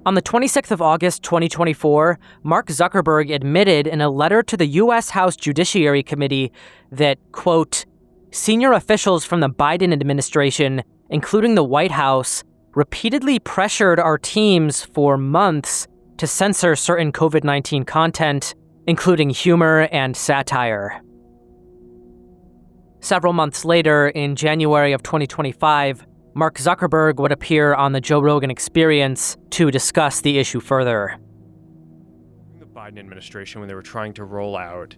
On the 26th of August, 2024, Mark Zuckerberg admitted in a letter to the U.S. House Judiciary Committee that, quote, senior officials from the Biden administration, including the White House, repeatedly pressured our teams for months to censor certain COVID-19 content, including humor and satire. Several months later, in January of 2025, Mark Zuckerberg would appear on the Joe Rogan Experience to discuss the issue further. The Biden administration, when they were trying to roll out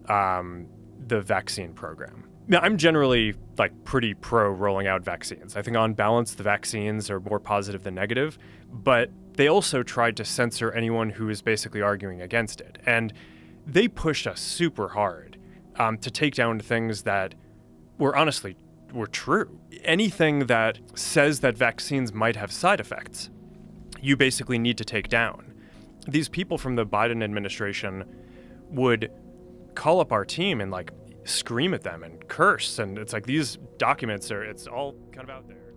the vaccine program. Now, I'm generally pretty pro rolling out vaccines. I think on balance, the vaccines are more positive than negative, but they also tried to censor anyone who is basically arguing against it. And they pushed us super hard to take down things that were true. Anything that says that vaccines might have side effects, you basically need to take down. These people from the Biden administration would call up our team and scream at them and curse. And it's these documents it's all kind of out there.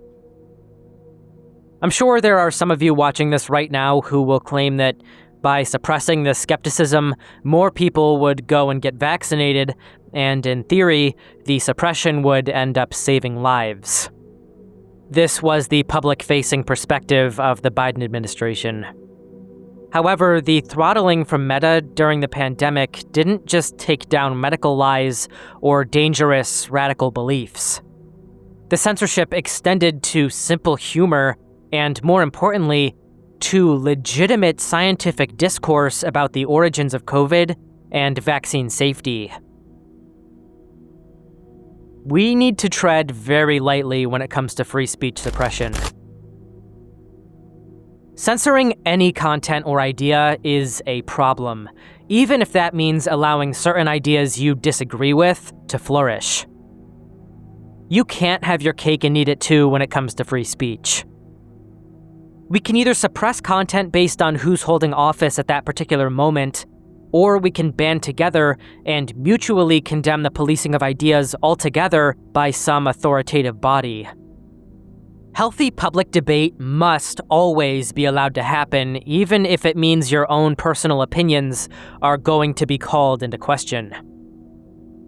I'm sure there are some of you watching this right now who will claim that by suppressing this skepticism, more people would go and get vaccinated, and in theory, the suppression would end up saving lives. This was the public-facing perspective of the Biden administration. However, the throttling from Meta during the pandemic didn't just take down medical lies or dangerous radical beliefs. The censorship extended to simple humor and, more importantly, to legitimate scientific discourse about the origins of COVID and vaccine safety. We need to tread very lightly when it comes to free speech suppression. Censoring any content or idea is a problem, even if that means allowing certain ideas you disagree with to flourish. You can't have your cake and eat it too when it comes to free speech. We can either suppress content based on who's holding office at that particular moment, or we can band together and mutually condemn the policing of ideas altogether by some authoritative body. Healthy public debate must always be allowed to happen, even if it means your own personal opinions are going to be called into question.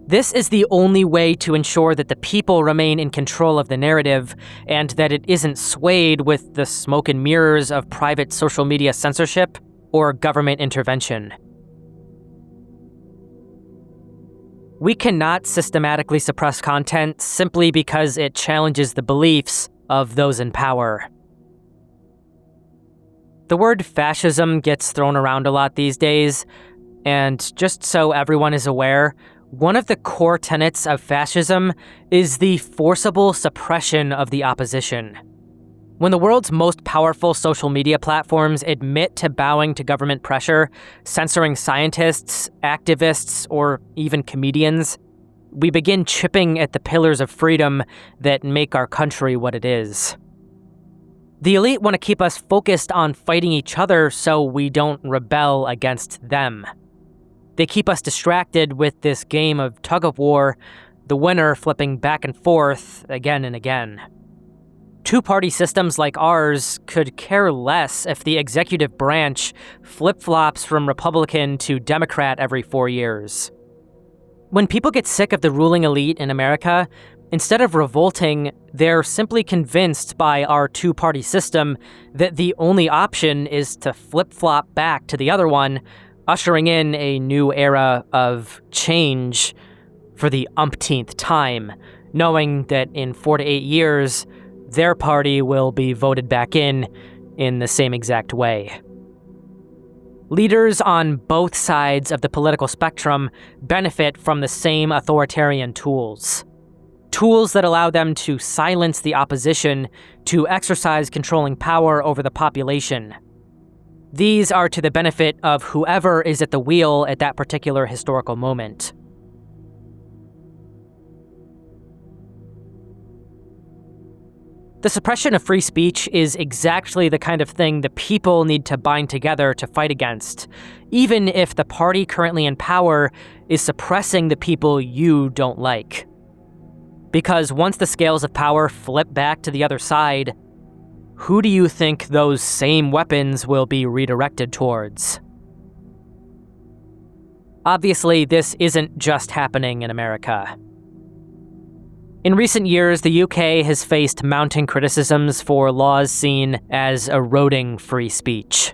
This is the only way to ensure that the people remain in control of the narrative and that it isn't swayed with the smoke and mirrors of private social media censorship or government intervention. We cannot systematically suppress content simply because it challenges the beliefs of those in power. The word fascism gets thrown around a lot these days, and just so everyone is aware, one of the core tenets of fascism is the forcible suppression of the opposition. When the world's most powerful social media platforms admit to bowing to government pressure, censoring scientists, activists, or even comedians, we begin chipping at the pillars of freedom that make our country what it is. The elite want to keep us focused on fighting each other so we don't rebel against them. They keep us distracted with this game of tug-of-war, the winner flipping back and forth again and again. Two-party systems like ours could care less if the executive branch flip-flops from Republican to Democrat every 4 years. When people get sick of the ruling elite in America, instead of revolting, they're simply convinced by our two-party system that the only option is to flip-flop back to the other one, ushering in a new era of change for the umpteenth time, knowing that in 4 to 8 years, their party will be voted back in the same exact way. Leaders on both sides of the political spectrum benefit from the same authoritarian tools. Tools that allow them to silence the opposition, to exercise controlling power over the population. These are to the benefit of whoever is at the wheel at that particular historical moment. The suppression of free speech is exactly the kind of thing the people need to bind together to fight against, even if the party currently in power is suppressing the people you don't like. Because once the scales of power flip back to the other side, who do you think those same weapons will be redirected towards? Obviously, this isn't just happening in America. In recent years, the UK has faced mounting criticisms for laws seen as eroding free speech.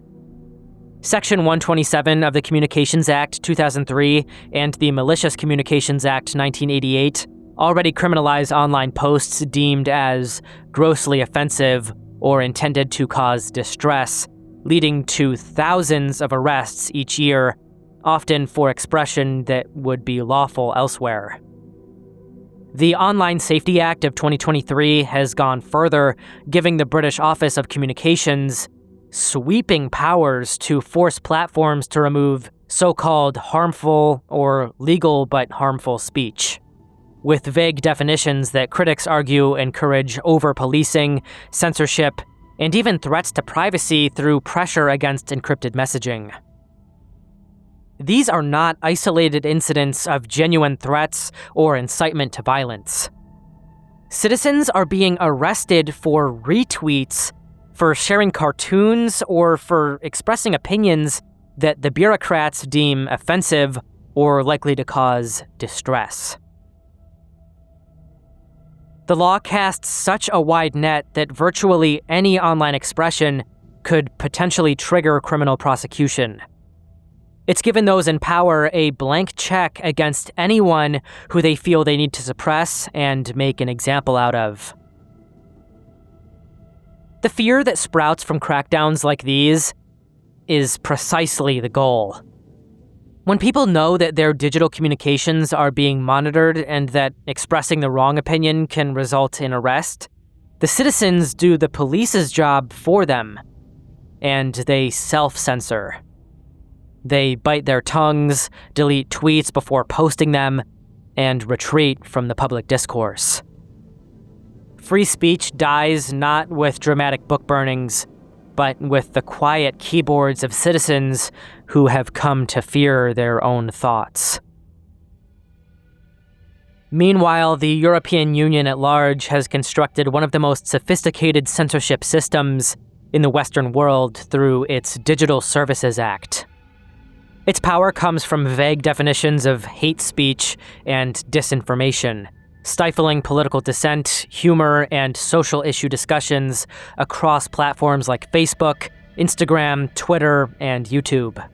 Section 127 of the Communications Act 2003 and the Malicious Communications Act 1988 already criminalize online posts deemed as grossly offensive or intended to cause distress, leading to thousands of arrests each year, often for expression that would be lawful elsewhere. The Online Safety Act of 2023 has gone further, giving the British Office of Communications sweeping powers to force platforms to remove so-called harmful or legal but harmful speech, with vague definitions that critics argue encourage over-policing, censorship, and even threats to privacy through pressure against encrypted messaging. These are not isolated incidents of genuine threats or incitement to violence. Citizens are being arrested for retweets, for sharing cartoons, or for expressing opinions that the bureaucrats deem offensive or likely to cause distress. The law casts such a wide net that virtually any online expression could potentially trigger criminal prosecution. It's given those in power a blank check against anyone who they feel they need to suppress and make an example out of. The fear that sprouts from crackdowns like these is precisely the goal. When people know that their digital communications are being monitored and that expressing the wrong opinion can result in arrest, the citizens do the police's job for them, and they self-censor. They bite their tongues, delete tweets before posting them, and retreat from the public discourse. Free speech dies not with dramatic book burnings, but with the quiet keyboards of citizens who have come to fear their own thoughts. Meanwhile, the European Union at large has constructed one of the most sophisticated censorship systems in the Western world through its Digital Services Act. Its power comes from vague definitions of hate speech and disinformation, stifling political dissent, humor, and social issue discussions across platforms like Facebook, Instagram, Twitter, and YouTube.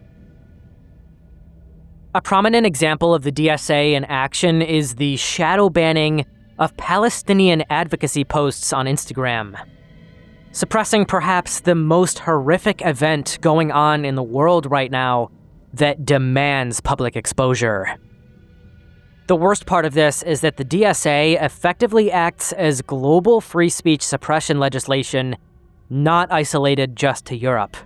A prominent example of the DSA in action is the shadow banning of Palestinian advocacy posts on Instagram, suppressing perhaps the most horrific event going on in the world right now that demands public exposure. The worst part of this is that the DSA effectively acts as global free speech suppression legislation, not isolated just to Europe.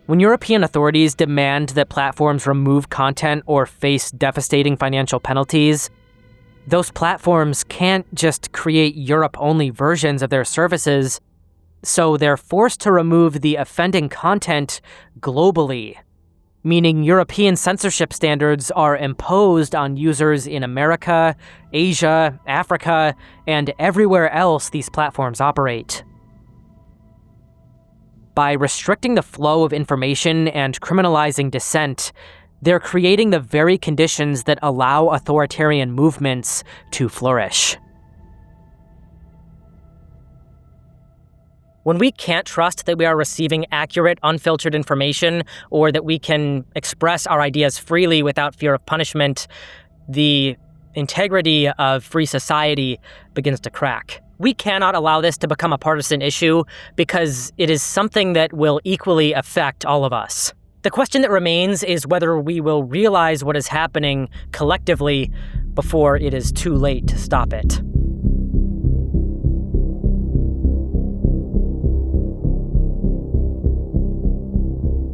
When European authorities demand that platforms remove content or face devastating financial penalties, those platforms can't just create Europe-only versions of their services, so they're forced to remove the offending content globally, meaning European censorship standards are imposed on users in America, Asia, Africa, and everywhere else these platforms operate. By restricting the flow of information and criminalizing dissent, they're creating the very conditions that allow authoritarian movements to flourish. When we can't trust that we are receiving accurate, unfiltered information, or that we can express our ideas freely without fear of punishment, the integrity of free society begins to crack. We cannot allow this to become a partisan issue because it is something that will equally affect all of us. The question that remains is whether we will realize what is happening collectively before it is too late to stop it.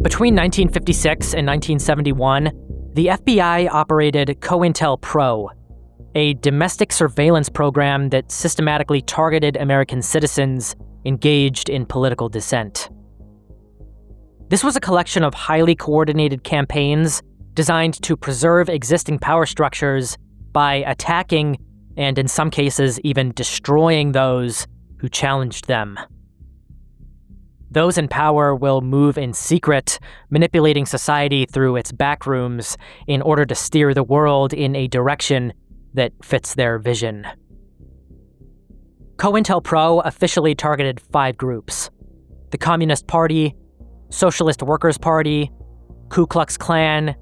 Between 1956 and 1971, the FBI operated Cointelpro, a domestic surveillance program that systematically targeted American citizens engaged in political dissent. This was a collection of highly coordinated campaigns designed to preserve existing power structures by attacking, and in some cases even destroying, those who challenged them. Those in power will move in secret, manipulating society through its backrooms in order to steer the world in a direction that fits their vision. Cointelpro officially targeted 5 groups: the Communist Party, Socialist Workers' Party, Ku Klux Klan,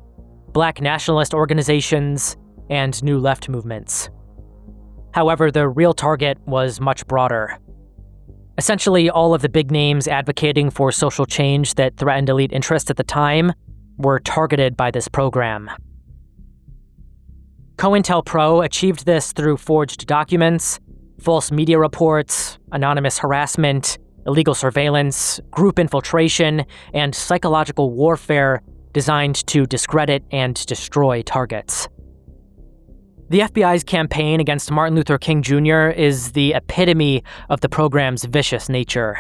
Black nationalist organizations, and New Left movements. However, the real target was much broader. Essentially, all of the big names advocating for social change that threatened elite interests at the time were targeted by this program. Cointelpro achieved this through forged documents, false media reports, anonymous harassment, illegal surveillance, group infiltration, and psychological warfare designed to discredit and destroy targets. The FBI's campaign against Martin Luther King Jr. is the epitome of the program's vicious nature.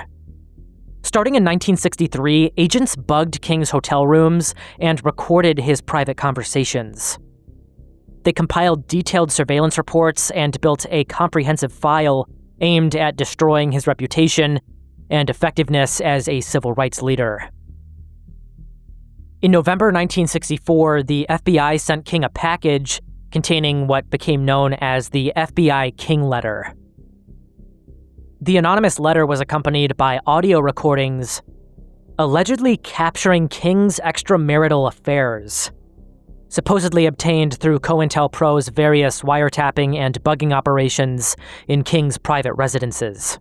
Starting in 1963, agents bugged King's hotel rooms and recorded his private conversations. They compiled detailed surveillance reports and built a comprehensive file aimed at destroying his reputation and effectiveness as a civil rights leader. In November 1964, the FBI sent King a package containing what became known as the FBI King Letter. The anonymous letter was accompanied by audio recordings allegedly capturing King's extramarital affairs, supposedly obtained through Cointelpro's various wiretapping and bugging operations in King's private residences.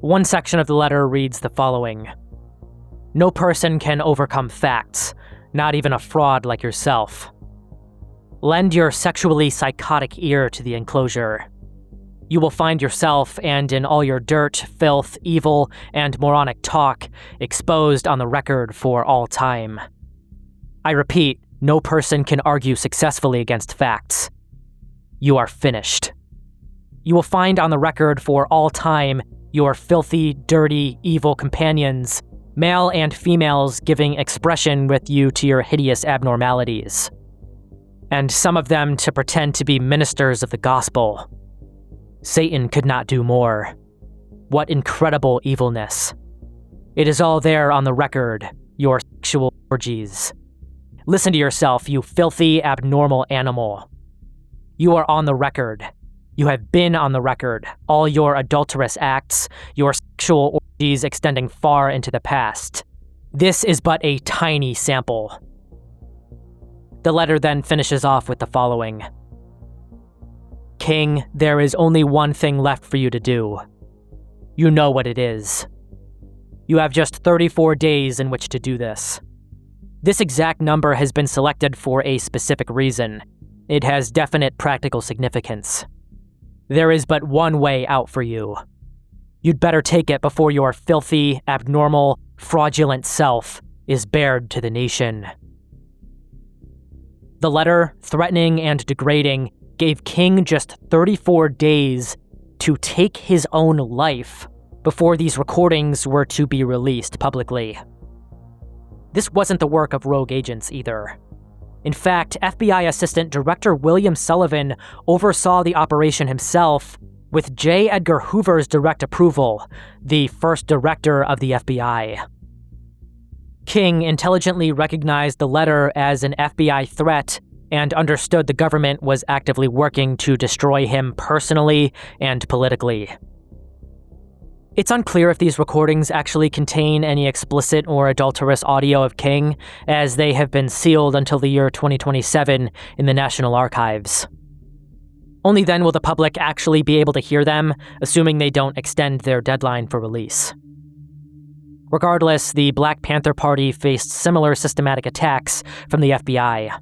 One section of the letter reads the following: "No person can overcome facts, not even a fraud like yourself. Lend your sexually psychotic ear to the enclosure. You will find yourself, and in all your dirt, filth, evil, and moronic talk, exposed on the record for all time. I repeat, no person can argue successfully against facts. You are finished. You will find on the record for all time your filthy, dirty, evil companions, male and females, giving expression with you to your hideous abnormalities. And some of them to pretend to be ministers of the gospel. Satan could not do more. What incredible evilness. It is all there on the record, your sexual orgies. Listen to yourself, you filthy, abnormal animal. You are on the record. You have been on the record, all your adulterous acts, your sexual orgies extending far into the past. This is but a tiny sample." The letter then finishes off with the following: "King, there is only one thing left for you to do. You know what it is. You have just 34 days in which to do this. This exact number has been selected for a specific reason. It has definite practical significance. There is but one way out for you. You'd better take it before your filthy, abnormal, fraudulent self is bared to the nation." The letter, threatening and degrading, gave King just 34 days to take his own life before these recordings were to be released publicly. This wasn't the work of rogue agents either. In fact, FBI Assistant Director William Sullivan oversaw the operation himself with J. Edgar Hoover's direct approval, the first director of the FBI. King intelligently recognized the letter as an FBI threat and understood the government was actively working to destroy him personally and politically. It's unclear if these recordings actually contain any explicit or adulterous audio of King, as they have been sealed until the year 2027 in the National Archives. Only then will the public actually be able to hear them, assuming they don't extend their deadline for release. Regardless, the Black Panther Party faced similar systematic attacks from the FBI.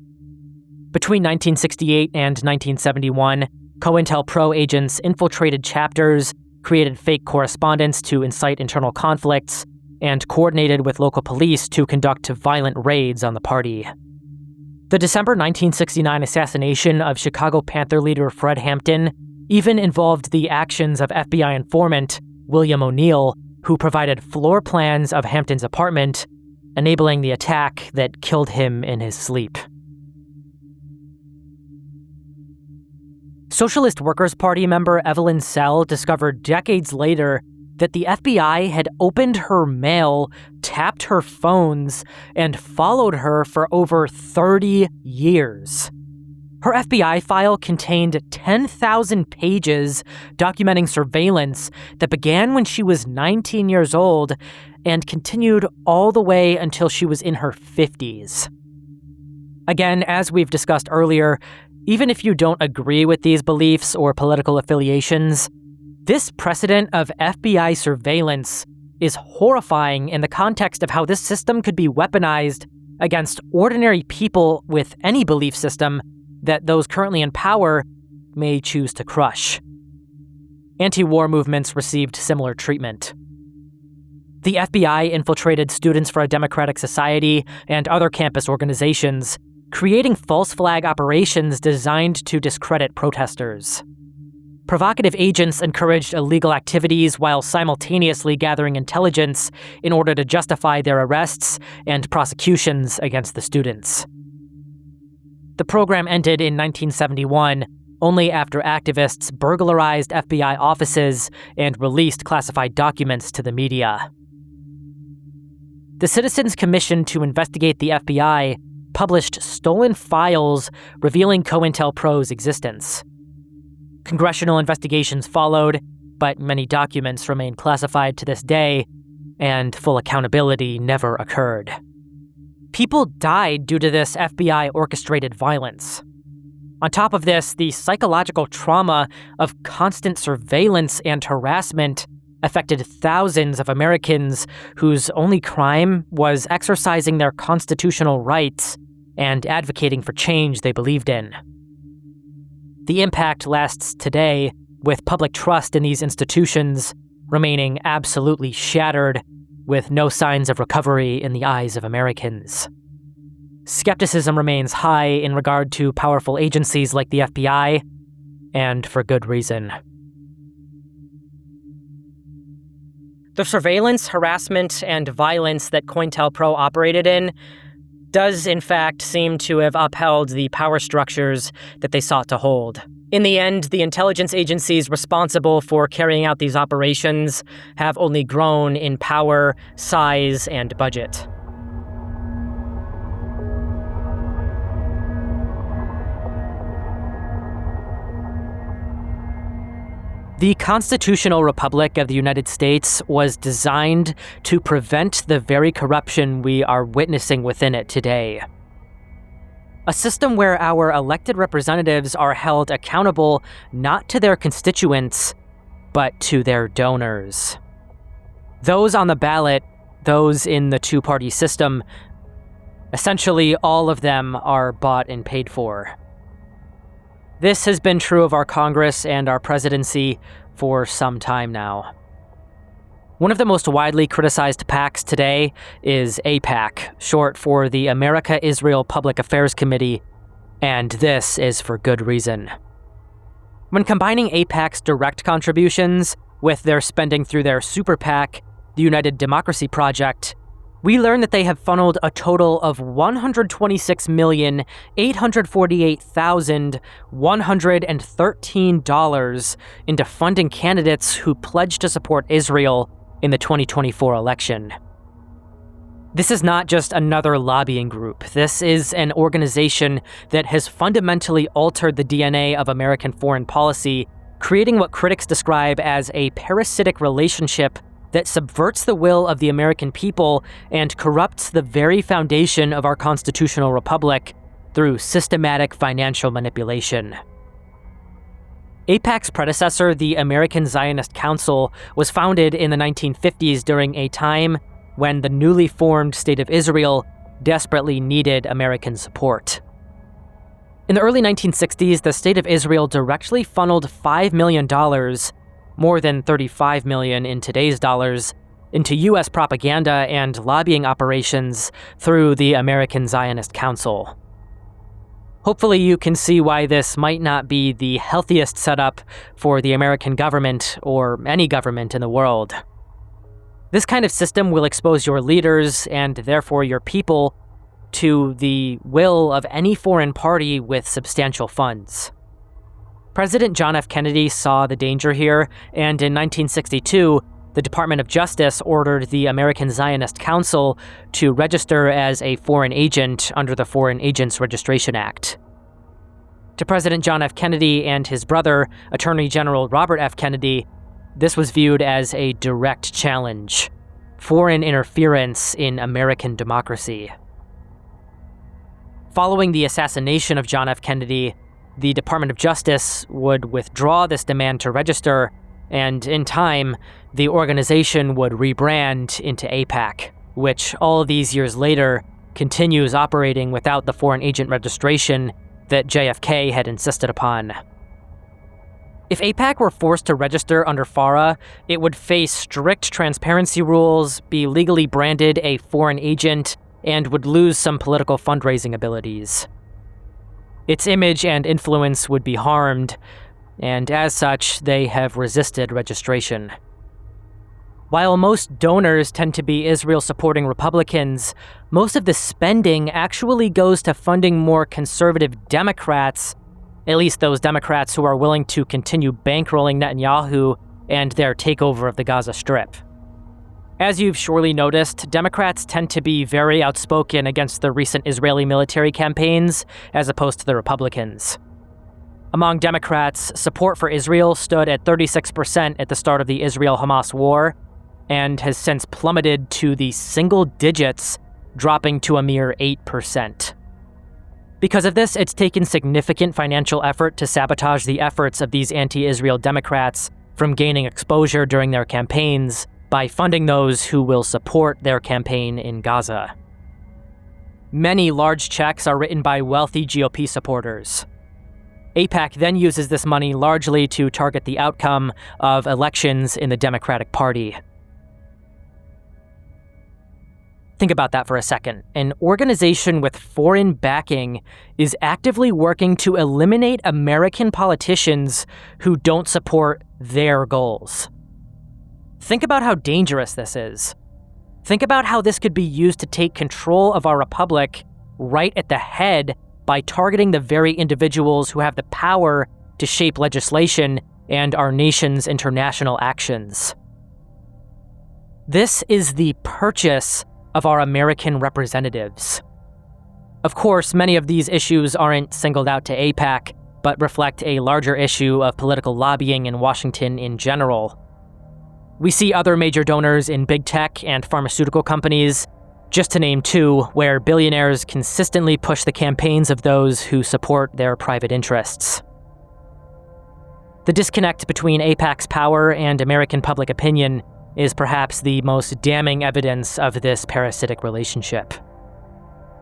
Between 1968 and 1971, Cointelpro agents infiltrated chapters, created fake correspondence to incite internal conflicts, and coordinated with local police to conduct violent raids on the party. The December 1969 assassination of Chicago Panther leader Fred Hampton even involved the actions of FBI informant William O'Neill, who provided floor plans of Hampton's apartment, enabling the attack that killed him in his sleep. Socialist Workers' Party member Evelyn Sell discovered decades later that the FBI had opened her mail, tapped her phones, and followed her for over 30 years. Her FBI file contained 10,000 pages documenting surveillance that began when she was 19 years old and continued all the way until she was in her 50s. Again, as we've discussed earlier, even if you don't agree with these beliefs or political affiliations, this precedent of FBI surveillance is horrifying in the context of how this system could be weaponized against ordinary people with any belief system that those currently in power may choose to crush. Anti-war movements received similar treatment. The FBI infiltrated Students for a Democratic Society and other campus organizations, creating false flag operations designed to discredit protesters. Provocative agents encouraged illegal activities while simultaneously gathering intelligence in order to justify their arrests and prosecutions against the students. The program ended in 1971, only after activists burglarized FBI offices and released classified documents to the media. The Citizens Commission to investigate the FBI published stolen files revealing Cointelpro's existence. Congressional investigations followed, but many documents remain classified to this day, and full accountability never occurred. People died due to this FBI-orchestrated violence. On top of this, the psychological trauma of constant surveillance and harassment affected thousands of Americans whose only crime was exercising their constitutional rights and advocating for change they believed in. The impact lasts today, with public trust in these institutions remaining absolutely shattered, with no signs of recovery in the eyes of Americans. Skepticism remains high in regard to powerful agencies like the FBI, and for good reason. The surveillance, harassment, and violence that Cointelpro operated in does in fact seem to have upheld the power structures that they sought to hold. In the end, the intelligence agencies responsible for carrying out these operations have only grown in power, size, and budget. The Constitutional Republic of the United States was designed to prevent the very corruption we are witnessing within it today. A system where our elected representatives are held accountable not to their constituents, but to their donors. Those on the ballot, those in the two-party system, essentially all of them are bought and paid for. This has been true of our Congress and our presidency for some time now. One of the most widely criticized PACs today is AIPAC, short for the America-Israel Public Affairs Committee, and this is for good reason. When combining AIPAC's direct contributions with their spending through their super PAC, the United Democracy Project, we learn that they have funneled a total of $126,848,113 into funding candidates who pledged to support Israel in the 2024 election. This is not just another lobbying group. This is an organization that has fundamentally altered the DNA of American foreign policy, creating what critics describe as a parasitic relationship that subverts the will of the American people and corrupts the very foundation of our constitutional republic through systematic financial manipulation. AIPAC's predecessor, the American Zionist Council, was founded in the 1950s during a time when the newly formed State of Israel desperately needed American support. In the early 1960s, the State of Israel directly funneled $5 million, more than $35 million in today's dollars, into U.S. propaganda and lobbying operations through the American Zionist Council. Hopefully you can see why this might not be the healthiest setup for the American government or any government in the world. This kind of system will expose your leaders, and therefore your people, to the will of any foreign party with substantial funds. President John F. Kennedy saw the danger here, and in 1962, the Department of Justice ordered the American Zionist Council to register as a foreign agent under the Foreign Agents Registration Act. To President John F. Kennedy and his brother, Attorney General Robert F. Kennedy, this was viewed as a direct challenge, foreign interference in American democracy. Following the assassination of John F. Kennedy, the Department of Justice would withdraw this demand to register, and in time, the organization would rebrand into AIPAC, which all these years later continues operating without the foreign agent registration that JFK had insisted upon. If AIPAC were forced to register under FARA, it would face strict transparency rules, be legally branded a foreign agent, and would lose some political fundraising abilities. Its image and influence would be harmed, and as such, they have resisted registration. While most donors tend to be Israel-supporting Republicans, most of the spending actually goes to funding more conservative Democrats, at least those Democrats who are willing to continue bankrolling Netanyahu and their takeover of the Gaza Strip. As you've surely noticed, Democrats tend to be very outspoken against the recent Israeli military campaigns, as opposed to the Republicans. Among Democrats, support for Israel stood at 36% at the start of the Israel-Hamas war, and has since plummeted to the single digits, dropping to a mere 8%. Because of this, it's taken significant financial effort to sabotage the efforts of these anti-Israel Democrats from gaining exposure during their campaigns by funding those who will support their campaign in Gaza. Many large checks are written by wealthy GOP supporters. AIPAC then uses this money largely to target the outcome of elections in the Democratic Party. Think about that for a second. An organization with foreign backing is actively working to eliminate American politicians who don't support their goals. Think about how dangerous this is. Think about how this could be used to take control of our republic right at the head by targeting the very individuals who have the power to shape legislation and our nation's international actions. This is the purchase of our American representatives. Of course, many of these issues aren't singled out to AIPAC, but reflect a larger issue of political lobbying in Washington in general. We see other major donors in big tech and pharmaceutical companies, just to name two, where billionaires consistently push the campaigns of those who support their private interests. The disconnect between AIPAC's power and American public opinion is perhaps the most damning evidence of this parasitic relationship.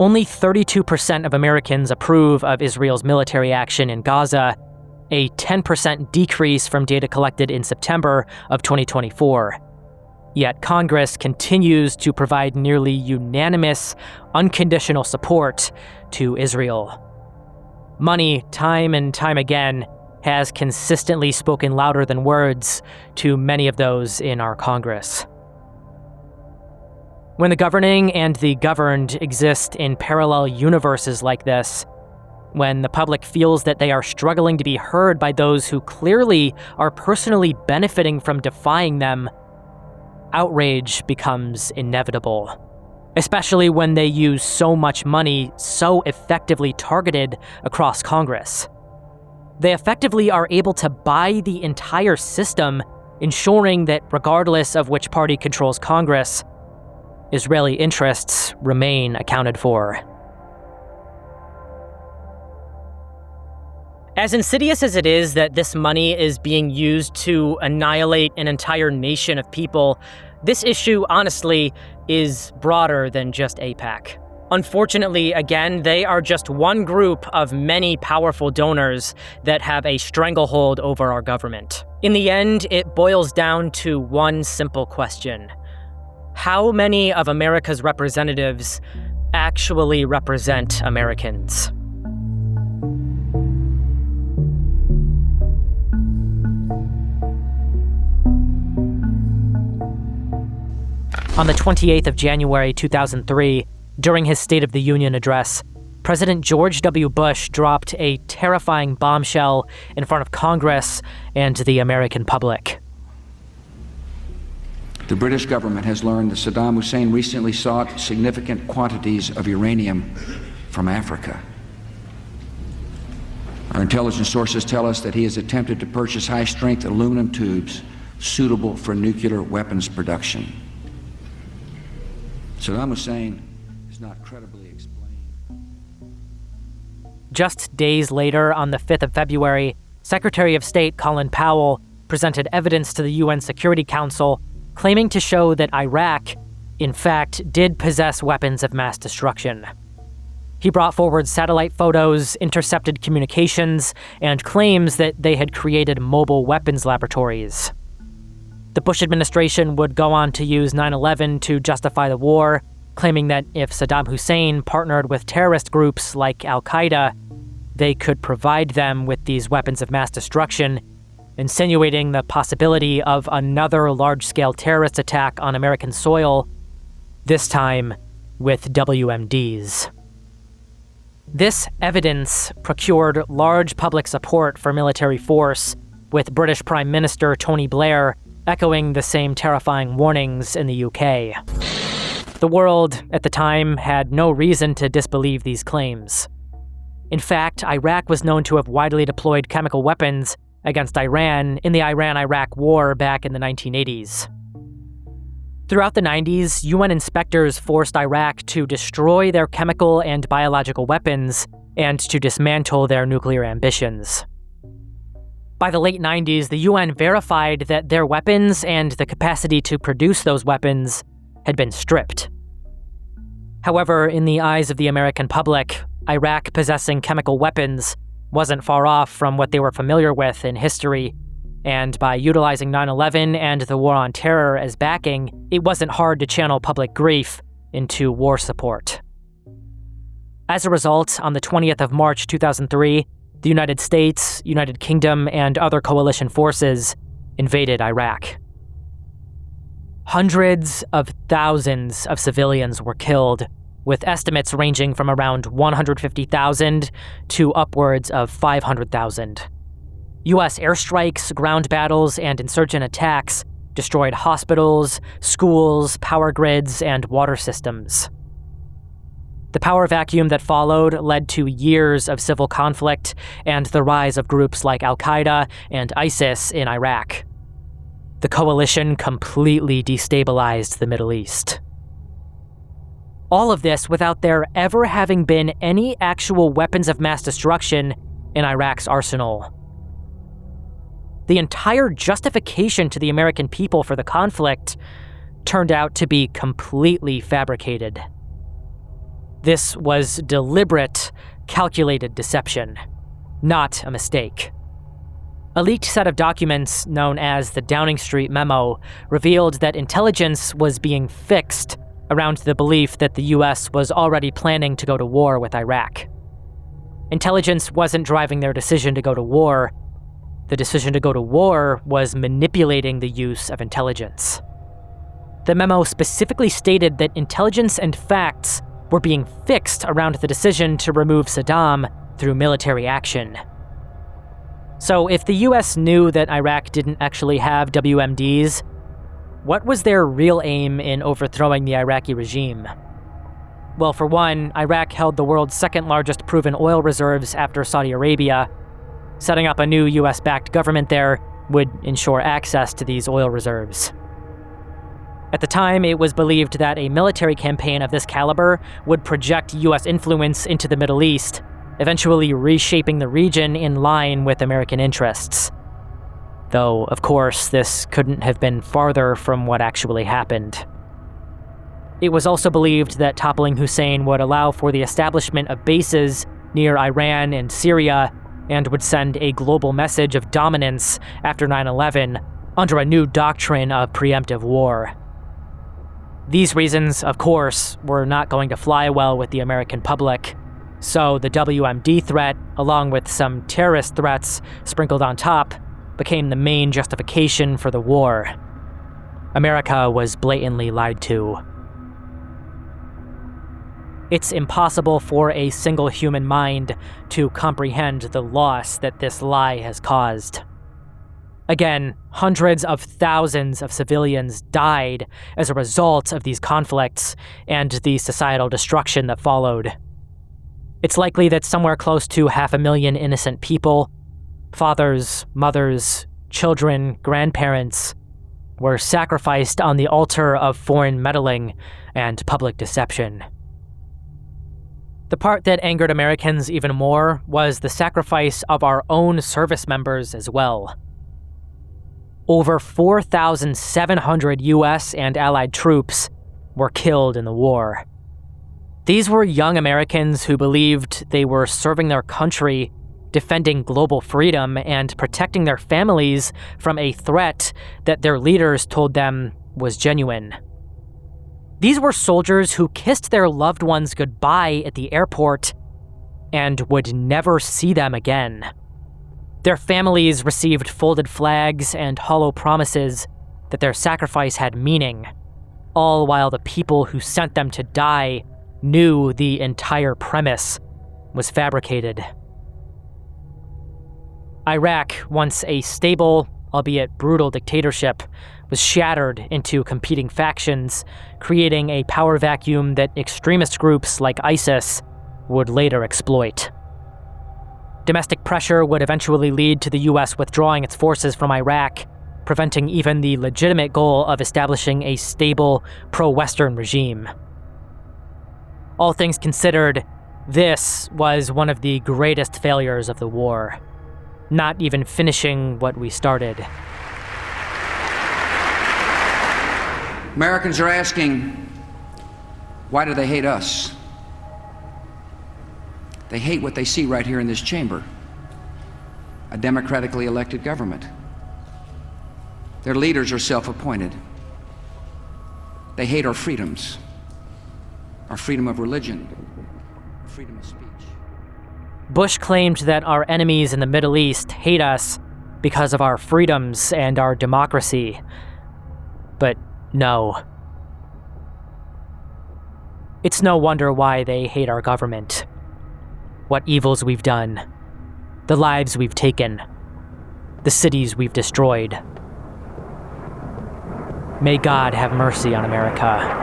Only 32% of Americans approve of Israel's military action in Gaza, a 10% decrease from data collected in September of 2024. Yet Congress continues to provide nearly unanimous, unconditional support to Israel. Money, time and time again, has consistently spoken louder than words to many of those in our Congress. When the governing and the governed exist in parallel universes like this, when the public feels that they are struggling to be heard by those who clearly are personally benefiting from defying them, outrage becomes inevitable, especially when they use so much money so effectively targeted across Congress. They effectively are able to buy the entire system, ensuring that regardless of which party controls Congress, Israeli interests remain accounted for. As insidious as it is that this money is being used to annihilate an entire nation of people, this issue, honestly, is broader than just AIPAC. Unfortunately, again, they are just one group of many powerful donors that have a stranglehold over our government. In the end, it boils down to one simple question. How many of America's representatives actually represent Americans? On the 28th of January 2003, during his State of the Union address, President George W. Bush dropped a terrifying bombshell in front of Congress and the American public. The British government has learned that Saddam Hussein recently sought significant quantities of uranium from Africa. Our intelligence sources tell us that he has attempted to purchase high-strength aluminum tubes suitable for nuclear weapons production. Saddam Hussein is not credibly explained. Just days later, on the 5th of February, Secretary of State Colin Powell presented evidence to the UN Security Council claiming to show that Iraq, in fact, did possess weapons of mass destruction. He brought forward satellite photos, intercepted communications, and claims that they had created mobile weapons laboratories. The Bush administration would go on to use 9/11 to justify the war, claiming that if Saddam Hussein partnered with terrorist groups like Al-Qaeda, they could provide them with these weapons of mass destruction, insinuating the possibility of another large-scale terrorist attack on American soil, this time with WMDs. This evidence procured large public support for military force, with British Prime Minister Tony Blair echoing the same terrifying warnings in the UK. The world, at the time, had no reason to disbelieve these claims. In fact, Iraq was known to have widely deployed chemical weapons against Iran in the Iran-Iraq War back in the 1980s. Throughout the 90s, UN inspectors forced Iraq to destroy their chemical and biological weapons and to dismantle their nuclear ambitions. By the late 90s, the UN verified that their weapons and the capacity to produce those weapons had been stripped. However, in the eyes of the American public, Iraq possessing chemical weapons wasn't far off from what they were familiar with in history, and by utilizing 9/11 and the war on terror as backing, it wasn't hard to channel public grief into war support. As a result, on the 20th of March 2003, the United States, United Kingdom, and other coalition forces invaded Iraq. Hundreds of thousands of civilians were killed, with estimates ranging from around 150,000 to upwards of 500,000. U.S. airstrikes, ground battles, and insurgent attacks destroyed hospitals, schools, power grids, and water systems. The power vacuum that followed led to years of civil conflict and the rise of groups like Al-Qaeda and ISIS in Iraq. The coalition completely destabilized the Middle East. All of this without there ever having been any actual weapons of mass destruction in Iraq's arsenal. The entire justification to the American people for the conflict turned out to be completely fabricated. This was deliberate, calculated deception, not a mistake. A leaked set of documents known as the Downing Street Memo revealed that intelligence was being fixed around the belief that the US was already planning to go to war with Iraq. Intelligence wasn't driving their decision to go to war. The decision to go to war was manipulating the use of intelligence. The memo specifically stated that intelligence and facts were being fixed around the decision to remove Saddam through military action. So if the US knew that Iraq didn't actually have WMDs, what was their real aim in overthrowing the Iraqi regime? Well, for one, Iraq held the world's second largest proven oil reserves after Saudi Arabia. Setting up a new US-backed government there would ensure access to these oil reserves. At the time, it was believed that a military campaign of this caliber would project US influence into the Middle East, eventually reshaping the region in line with American interests. Though, of course, this couldn't have been farther from what actually happened. It was also believed that toppling Hussein would allow for the establishment of bases near Iran and Syria, and would send a global message of dominance after 9/11 under a new doctrine of preemptive war. These reasons, of course, were not going to fly well with the American public, so the WMD threat, along with some terrorist threats sprinkled on top, became the main justification for the war. America was blatantly lied to. It's impossible for a single human mind to comprehend the loss that this lie has caused. Again, hundreds of thousands of civilians died as a result of these conflicts and the societal destruction that followed. It's likely that somewhere close to 500,000 innocent people, fathers, mothers, children, grandparents, were sacrificed on the altar of foreign meddling and public deception. The part that angered Americans even more was the sacrifice of our own service members as well. Over 4,700 US and Allied troops were killed in the war. These were young Americans who believed they were serving their country, defending global freedom, and protecting their families from a threat that their leaders told them was genuine. These were soldiers who kissed their loved ones goodbye at the airport and would never see them again. Their families received folded flags and hollow promises that their sacrifice had meaning, all while the people who sent them to die knew the entire premise was fabricated. Iraq, once a stable, albeit brutal dictatorship, was shattered into competing factions, creating a power vacuum that extremist groups like ISIS would later exploit. Domestic pressure would eventually lead to the US withdrawing its forces from Iraq, preventing even the legitimate goal of establishing a stable, pro-Western regime. All things considered, this was one of the greatest failures of the war, not even finishing what we started. Americans are asking, why do they hate us? They hate what they see right here in this chamber, a democratically elected government. Their leaders are self-appointed. They hate our freedoms, our freedom of religion, our freedom of speech. Bush claimed that our enemies in the Middle East hate us because of our freedoms and our democracy. But no. It's no wonder why they hate our government. What evils we've done, the lives we've taken, the cities we've destroyed. May God have mercy on America.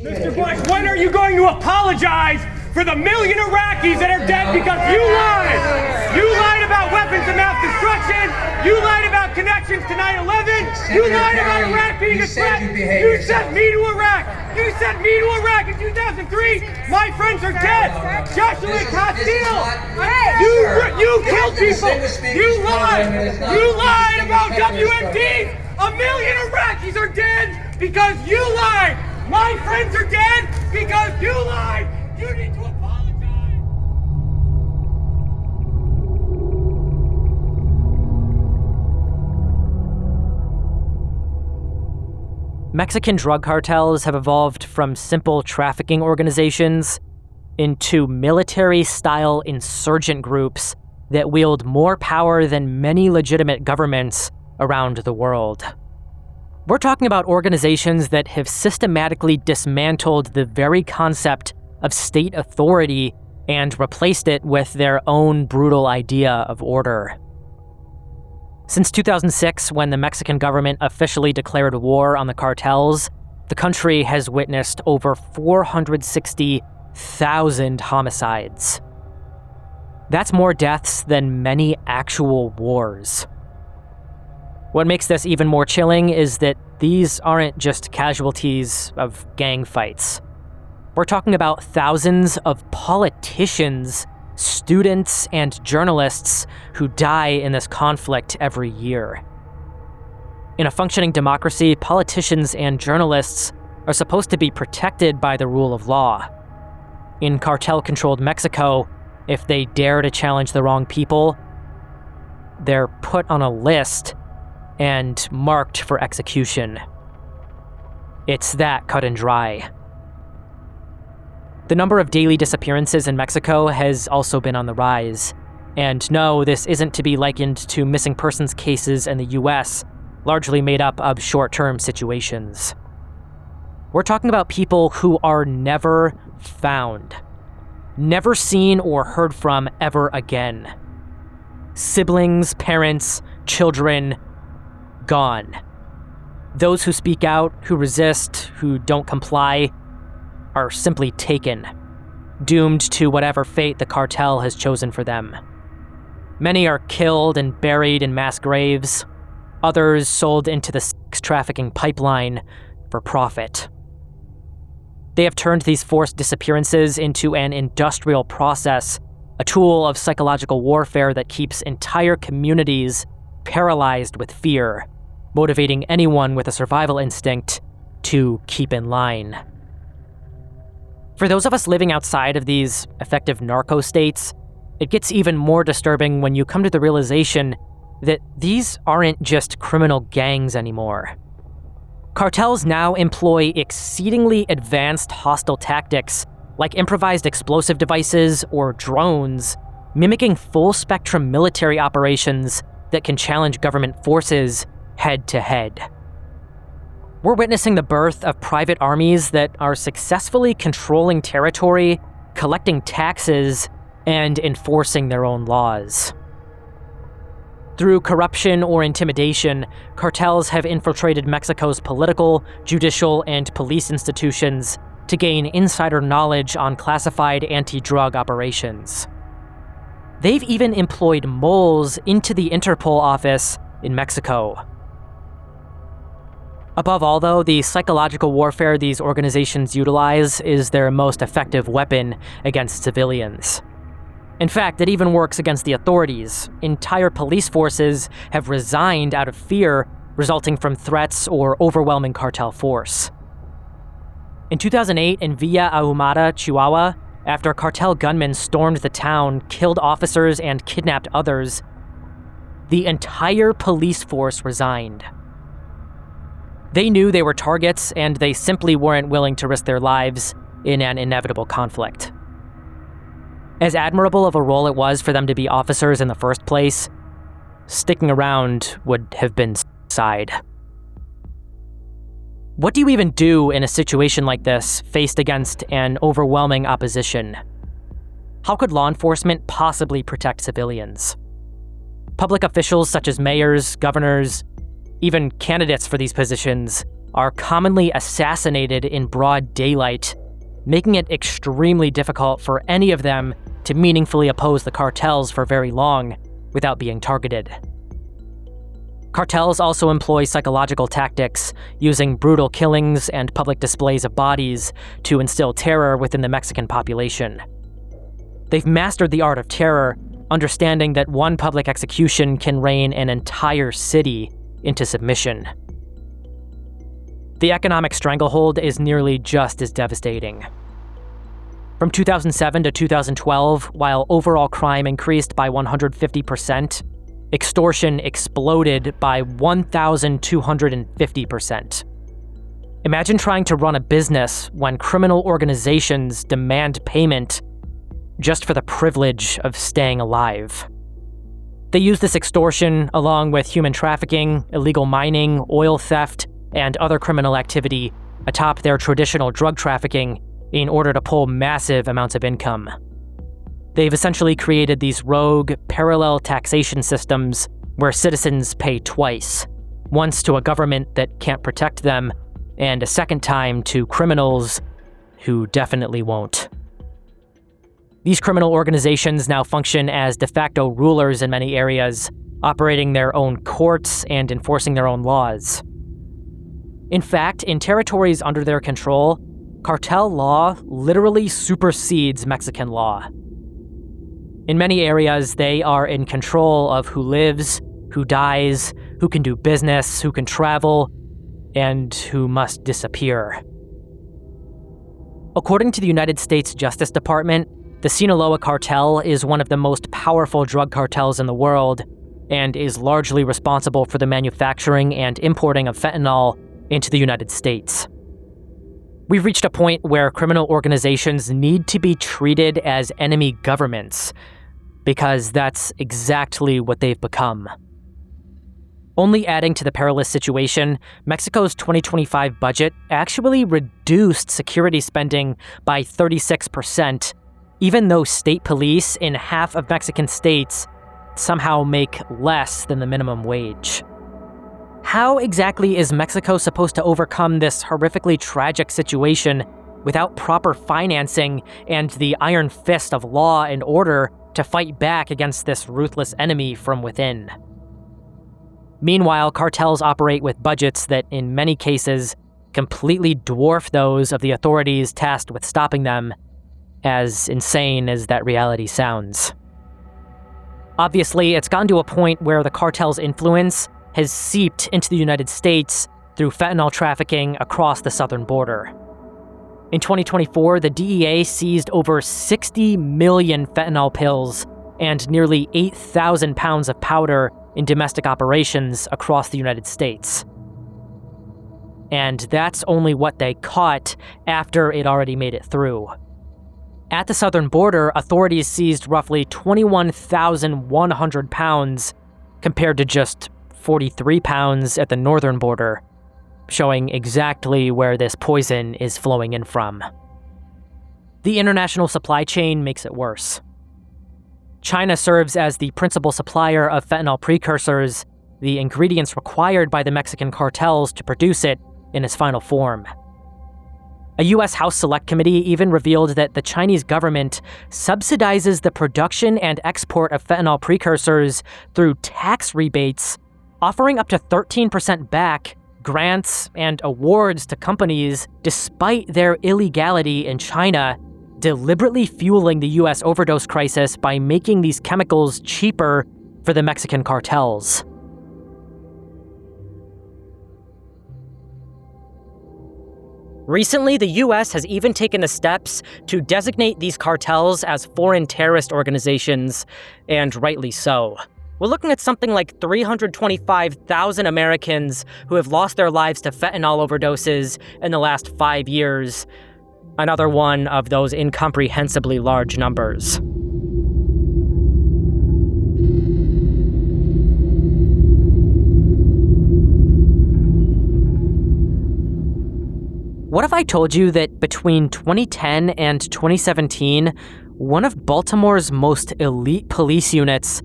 Mr. Bush, when are you going to apologize for the million Iraqis that are dead because you lied? You lied about weapons of mass destruction. You lied about connections to 9/11. You lied about Iraq being a threat. You sent me to Iraq. You sent me to Iraq in 2003. My friends are dead. Joshua Castile. You killed people. You lied. You lied about WMD. A million Iraqis are dead because you lied. My friends are dead because you lied. You need to apologize. Mexican drug cartels have evolved from simple trafficking organizations into military-style insurgent groups that wield more power than many legitimate governments around the world. We're talking about organizations that have systematically dismantled the very concept of state authority and replaced it with their own brutal idea of order. Since 2006, when the Mexican government officially declared war on the cartels, the country has witnessed over 460,000 homicides. That's more deaths than many actual wars. What makes this even more chilling is that these aren't just casualties of gang fights. We're talking about thousands of politicians, students, and journalists who die in this conflict every year. In a functioning democracy, politicians and journalists are supposed to be protected by the rule of law. In cartel-controlled Mexico, if they dare to challenge the wrong people, they're put on a list and marked for execution. It's that cut and dry. The number of daily disappearances in Mexico has also been on the rise. And no, this isn't to be likened to missing persons cases in the US, largely made up of short-term situations. We're talking about people who are never found, never seen or heard from ever again. Siblings, parents, children, gone. Those who speak out, who resist, who don't comply, are simply taken, doomed to whatever fate the cartel has chosen for them. Many are killed and buried in mass graves, others sold into the sex trafficking pipeline for profit. They have turned these forced disappearances into an industrial process, a tool of psychological warfare that keeps entire communities paralyzed with fear, motivating anyone with a survival instinct to keep in line. For those of us living outside of these effective narco states, it gets even more disturbing when you come to the realization that these aren't just criminal gangs anymore. Cartels now employ exceedingly advanced hostile tactics like improvised explosive devices or drones, mimicking full-spectrum military operations that can challenge government forces head-to-head. We're witnessing the birth of private armies that are successfully controlling territory, collecting taxes, and enforcing their own laws. Through corruption or intimidation, cartels have infiltrated Mexico's political, judicial, and police institutions to gain insider knowledge on classified anti-drug operations. They've even employed moles into the Interpol office in Mexico. Above all, though, the psychological warfare these organizations utilize is their most effective weapon against civilians. In fact, it even works against the authorities. Entire police forces have resigned out of fear resulting from threats or overwhelming cartel force. In 2008, in Villa Ahumada, Chihuahua, after cartel gunmen stormed the town, killed officers, and kidnapped others, the entire police force resigned. They knew they were targets, and they simply weren't willing to risk their lives in an inevitable conflict. As admirable of a role it was for them to be officers in the first place, sticking around would have been suicide. What do you even do in a situation like this, faced against an overwhelming opposition? How could law enforcement possibly protect civilians? Public officials such as mayors, governors, even candidates for these positions are commonly assassinated in broad daylight, making it extremely difficult for any of them to meaningfully oppose the cartels for very long without being targeted. Cartels also employ psychological tactics, using brutal killings and public displays of bodies to instill terror within the Mexican population. They've mastered the art of terror, understanding that one public execution can rein an entire city into submission. The economic stranglehold is nearly just as devastating. From 2007 to 2012, while overall crime increased by 150%, extortion exploded by 1,250%. Imagine trying to run a business when criminal organizations demand payment just for the privilege of staying alive. They use this extortion, along with human trafficking, illegal mining, oil theft, and other criminal activity, atop their traditional drug trafficking in order to pull massive amounts of income. They've essentially created these rogue, parallel taxation systems where citizens pay twice, once to a government that can't protect them, and a second time to criminals who definitely won't. These criminal organizations now function as de facto rulers in many areas, operating their own courts and enforcing their own laws. In fact, in territories under their control, cartel law literally supersedes Mexican law. In many areas, they are in control of who lives, who dies, who can do business, who can travel, and who must disappear. According to the United States Justice Department, the Sinaloa cartel is one of the most powerful drug cartels in the world and is largely responsible for the manufacturing and importing of fentanyl into the United States. We've reached a point where criminal organizations need to be treated as enemy governments, because that's exactly what they've become. Only adding to the perilous situation, Mexico's 2025 budget actually reduced security spending by 36%, even though state police in half of Mexican states somehow make less than the minimum wage. How exactly is Mexico supposed to overcome this horrifically tragic situation without proper financing and the iron fist of law and order to fight back against this ruthless enemy from within? Meanwhile, cartels operate with budgets that, in many cases, completely dwarf those of the authorities tasked with stopping them, as insane as that reality sounds. Obviously, it's gotten to a point where the cartel's influence has seeped into the United States through fentanyl trafficking across the southern border. In 2024, the DEA seized over 60 million fentanyl pills and nearly 8,000 pounds of powder in domestic operations across the United States. And that's only what they caught after it already made it through. At the southern border, authorities seized roughly 21,100 pounds compared to just 43 pounds at the northern border, showing exactly where this poison is flowing in from. The international supply chain makes it worse. China serves as the principal supplier of fentanyl precursors, the ingredients required by the Mexican cartels to produce it in its final form. A U.S. House Select Committee even revealed that the Chinese government subsidizes the production and export of fentanyl precursors through tax rebates, offering up to 13% back, grants, and awards to companies despite their illegality in China, deliberately fueling the U.S. overdose crisis by making these chemicals cheaper for the Mexican cartels. Recently, the U.S. has even taken the steps to designate these cartels as foreign terrorist organizations, and rightly so. We're looking at something like 325,000 Americans who have lost their lives to fentanyl overdoses in the last 5 years. Another one of those incomprehensibly large numbers. What if I told you that between 2010 and 2017, one of Baltimore's most elite police units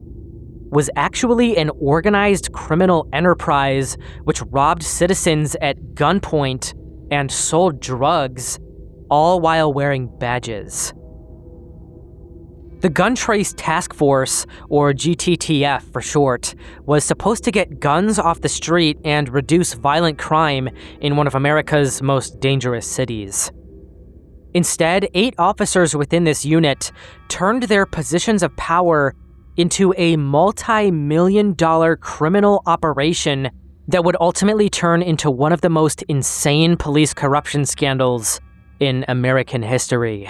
was actually an organized criminal enterprise which robbed citizens at gunpoint and sold drugs, all while wearing badges? The Gun Trace Task Force, or GTTF for short, was supposed to get guns off the street and reduce violent crime in one of America's most dangerous cities. Instead, 8 officers within this unit turned their positions of power into a multi-million-dollar criminal operation that would ultimately turn into one of the most insane police corruption scandals in American history.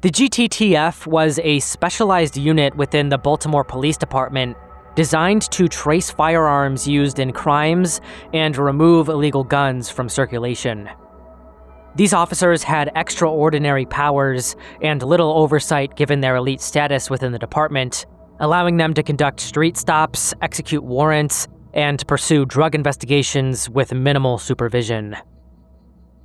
The GTTF was a specialized unit within the Baltimore Police Department designed to trace firearms used in crimes and remove illegal guns from circulation. These officers had extraordinary powers and little oversight given their elite status within the department, allowing them to conduct street stops, execute warrants, and pursue drug investigations with minimal supervision.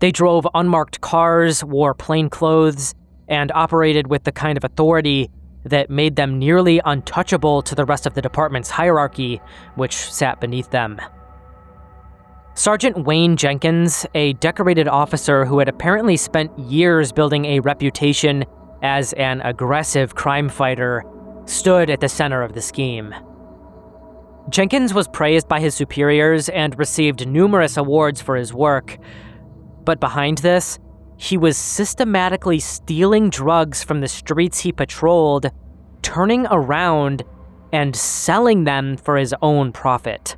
They drove unmarked cars, wore plain clothes, and operated with the kind of authority that made them nearly untouchable to the rest of the department's hierarchy, which sat beneath them. Sergeant Wayne Jenkins, a decorated officer who had apparently spent years building a reputation as an aggressive crime fighter, stood at the center of the scheme. Jenkins was praised by his superiors and received numerous awards for his work, but behind this, he was systematically stealing drugs from the streets he patrolled, turning around, and selling them for his own profit.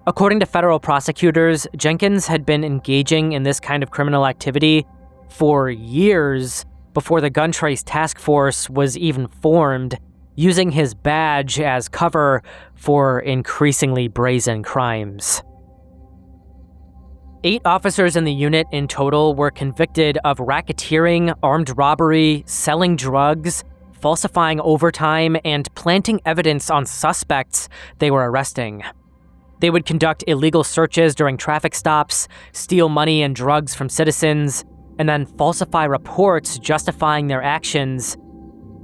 According to federal prosecutors, Jenkins had been engaging in this kind of criminal activity for years before the Gun Trace Task Force was even formed, using his badge as cover for increasingly brazen crimes. 8 officers in the unit in total were convicted of racketeering, armed robbery, selling drugs, falsifying overtime and planting evidence on suspects they were arresting. They would conduct illegal searches during traffic stops, steal money and drugs from citizens, and then falsify reports justifying their actions.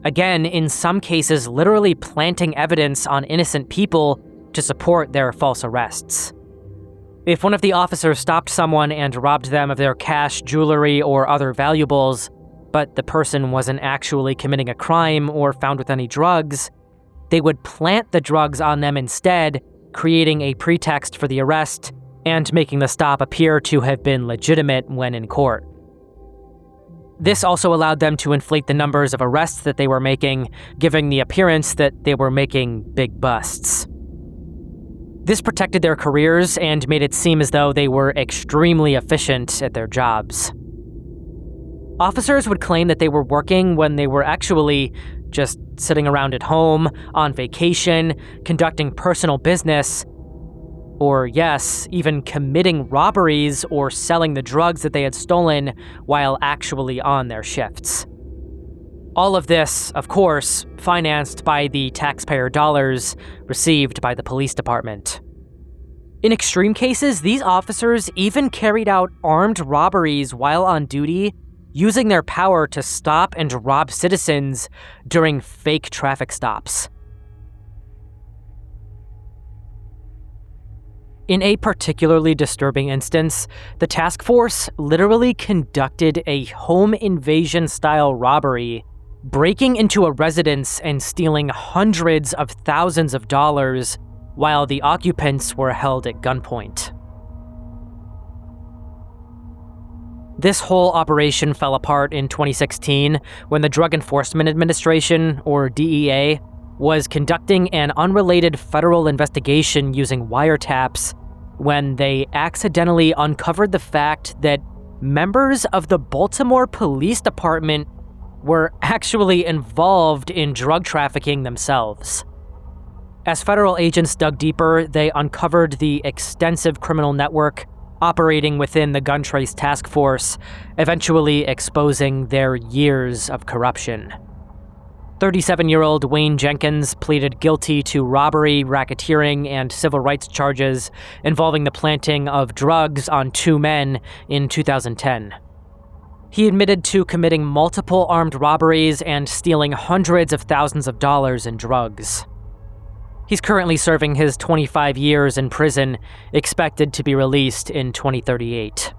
Again, in some cases, literally planting evidence on innocent people to support their false arrests. If one of the officers stopped someone and robbed them of their cash, jewelry, or other valuables, but the person wasn't actually committing a crime or found with any drugs, they would plant the drugs on them instead, creating a pretext for the arrest and making the stop appear to have been legitimate when in court. This also allowed them to inflate the numbers of arrests that they were making, giving the appearance that they were making big busts. This protected their careers and made it seem as though they were extremely efficient at their jobs. Officers would claim that they were working when they were actually just sitting around at home, on vacation, conducting personal business, or yes, even committing robberies or selling the drugs that they had stolen while actually on their shifts. All of this, of course, financed by the taxpayer dollars received by the police department. In extreme cases, these officers even carried out armed robberies while on duty, using their power to stop and rob citizens during fake traffic stops. In a particularly disturbing instance, the task force literally conducted a home invasion-style robbery, breaking into a residence and stealing hundreds of thousands of dollars while the occupants were held at gunpoint. This whole operation fell apart in 2016 when the Drug Enforcement Administration, or DEA, was conducting an unrelated federal investigation using wiretaps when they accidentally uncovered the fact that members of the Baltimore Police Department were actually involved in drug trafficking themselves. As federal agents dug deeper, they uncovered the extensive criminal network operating within the gun trace task force, eventually exposing their years of corruption. 37-year-old Wayne Jenkins pleaded guilty to robbery, racketeering, and civil rights charges involving the planting of drugs on 2 men in 2010. He admitted to committing multiple armed robberies and stealing hundreds of thousands of dollars in drugs. He's currently serving his 25 years in prison, expected to be released in 2038.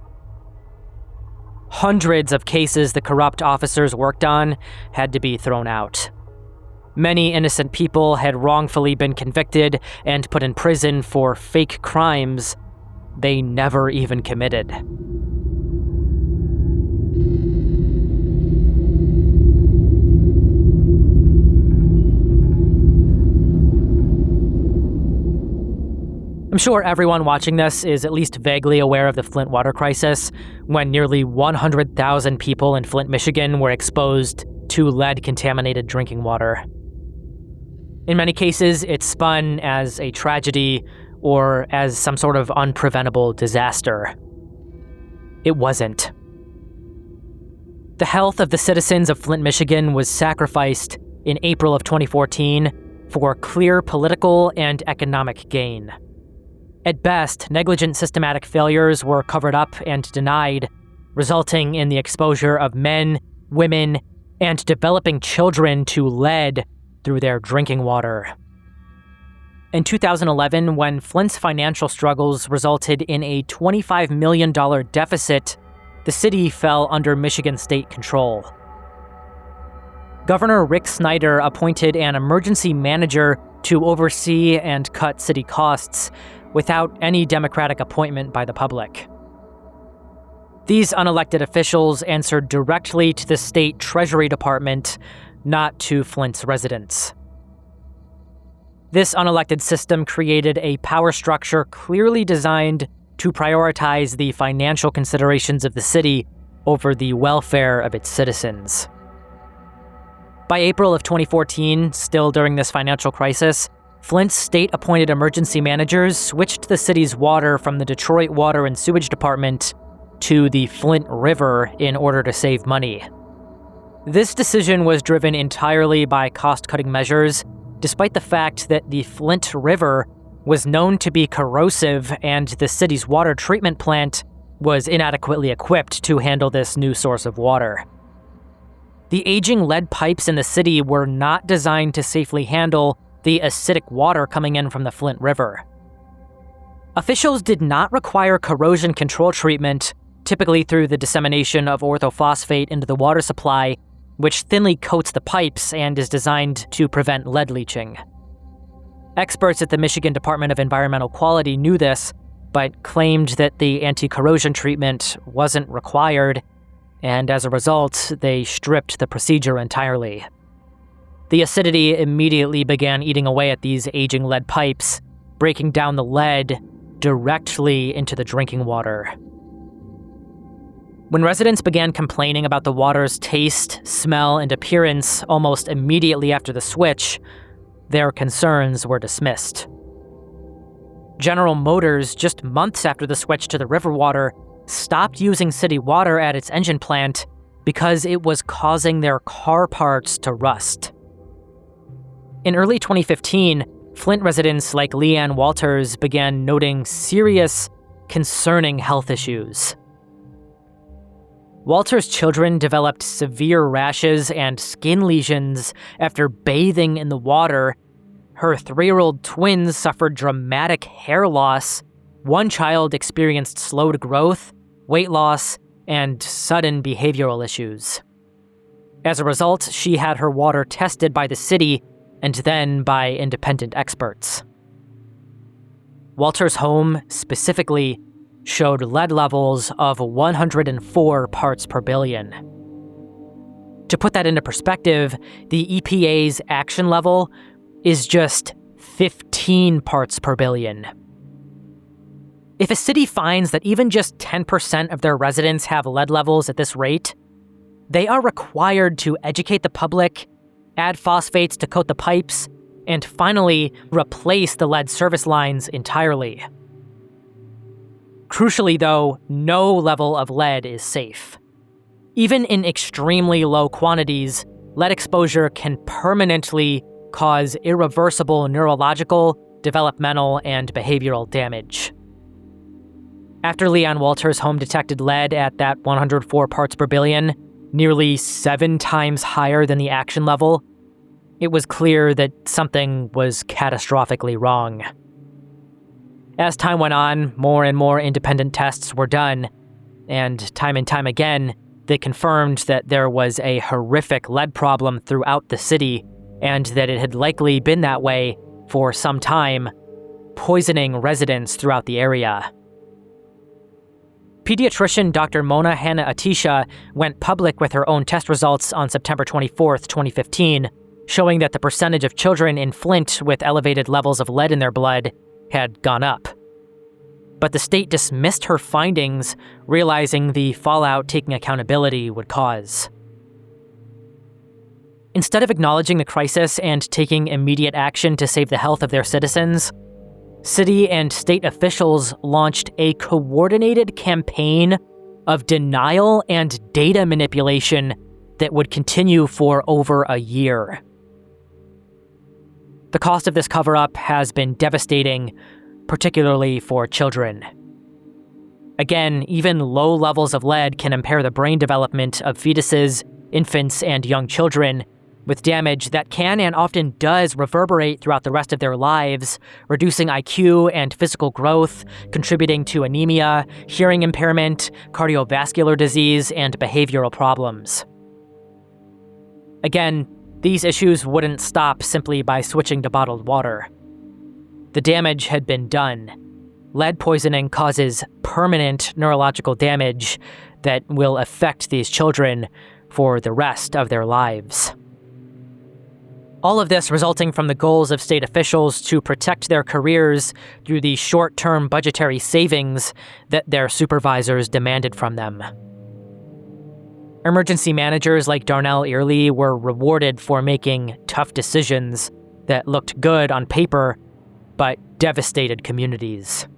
Hundreds of cases the corrupt officers worked on had to be thrown out. Many innocent people had wrongfully been convicted and put in prison for fake crimes they never even committed. I'm sure everyone watching this is at least vaguely aware of the Flint water crisis, when nearly 100,000 people in Flint, Michigan were exposed to lead-contaminated drinking water. In many cases, it spun as a tragedy or as some sort of unpreventable disaster. It wasn't. The health of the citizens of Flint, Michigan was sacrificed in April of 2014 for clear political and economic gain. At best, negligent systematic failures were covered up and denied, resulting in the exposure of men, women, and developing children to lead through their drinking water. In 2011, when Flint's financial struggles resulted in a $25 million deficit, the city fell under Michigan state control. Governor Rick Snyder appointed an emergency manager to oversee and cut city costs without any democratic appointment by the public. These unelected officials answered directly to the state Treasury Department, not to Flint's residents. This unelected system created a power structure clearly designed to prioritize the financial considerations of the city over the welfare of its citizens. By April of 2014, still during this financial crisis, Flint's state-appointed emergency managers switched the city's water from the Detroit Water and Sewage Department to the Flint River in order to save money. This decision was driven entirely by cost-cutting measures, despite the fact that the Flint River was known to be corrosive and the city's water treatment plant was inadequately equipped to handle this new source of water. The aging lead pipes in the city were not designed to safely handle the acidic water coming in from the Flint River. Officials did not require corrosion control treatment, typically through the dissemination of orthophosphate into the water supply, which thinly coats the pipes and is designed to prevent lead leaching. Experts at the Michigan Department of Environmental Quality knew this, but claimed that the anti-corrosion treatment wasn't required, and as a result, they stripped the procedure entirely. The acidity immediately began eating away at these aging lead pipes, breaking down the lead directly into the drinking water. When residents began complaining about the water's taste, smell, and appearance almost immediately after the switch, their concerns were dismissed. General Motors, just months after the switch to the river water, stopped using city water at its engine plant because it was causing their car parts to rust. In early 2015, Flint residents like Leanne Walters began noting serious, concerning health issues. Walters' children developed severe rashes and skin lesions after bathing in the water. Her 3-year-old twins suffered dramatic hair loss. One child experienced slowed growth, weight loss, and sudden behavioral issues. As a result, she had her water tested by the city and then by independent experts. Walter's home, specifically, showed lead levels of 104 parts per billion. To put that into perspective, the EPA's action level is just 15 parts per billion. If a city finds that even just 10% of their residents have lead levels at this rate, they are required to educate the public, add phosphates to coat the pipes, and finally replace the lead service lines entirely. Crucially, though, no level of lead is safe. Even in extremely low quantities, lead exposure can permanently cause irreversible neurological, developmental, and behavioral damage. After Leanne Walters' home detected lead at that 104 parts per billion, nearly 7 times higher than the action level, it was clear that something was catastrophically wrong. As time went on, more and more independent tests were done, and time again, they confirmed that there was a horrific lead problem throughout the city, and that it had likely been that way for some time, poisoning residents throughout the area. Pediatrician Dr. Mona Hanna-Attisha went public with her own test results on September 24, 2015, showing that the percentage of children in Flint with elevated levels of lead in their blood had gone up. But the state dismissed her findings, realizing the fallout taking accountability would cause. Instead of acknowledging the crisis and taking immediate action to save the health of their citizens, city and state officials launched a coordinated campaign of denial and data manipulation that would continue for over a year. The cost of this cover-up has been devastating, particularly for children. Again, even low levels of lead can impair the brain development of fetuses, infants, and young children, with damage that can and often does reverberate throughout the rest of their lives, reducing IQ and physical growth, contributing to anemia, hearing impairment, cardiovascular disease, and behavioral problems. Again, these issues wouldn't stop simply by switching to bottled water. The damage had been done. Lead poisoning causes permanent neurological damage that will affect these children for the rest of their lives. All of this resulting from the goals of state officials to protect their careers through the short-term budgetary savings that their supervisors demanded from them. Emergency managers like Darnell Earley were rewarded for making tough decisions that looked good on paper, but devastated communities.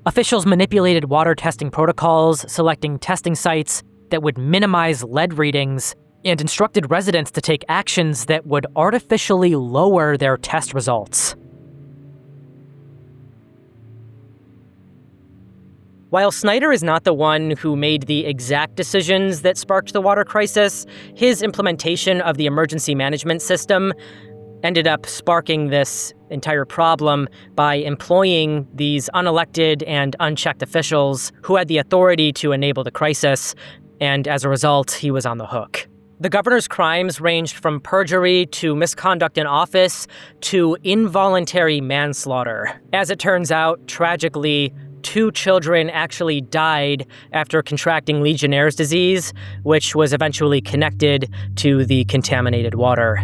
Officials manipulated water testing protocols, selecting testing sites that would minimize lead readings and instructed residents to take actions that would artificially lower their test results. While Snyder is not the one who made the exact decisions that sparked the water crisis, his implementation of the emergency management system ended up sparking this entire problem by employing these unelected and unchecked officials who had the authority to enable the crisis, and as a result, he was on the hook. The governor's crimes ranged from perjury to misconduct in office to involuntary manslaughter. As it turns out, tragically, 2 children actually died after contracting Legionnaire's disease, which was eventually connected to the contaminated water.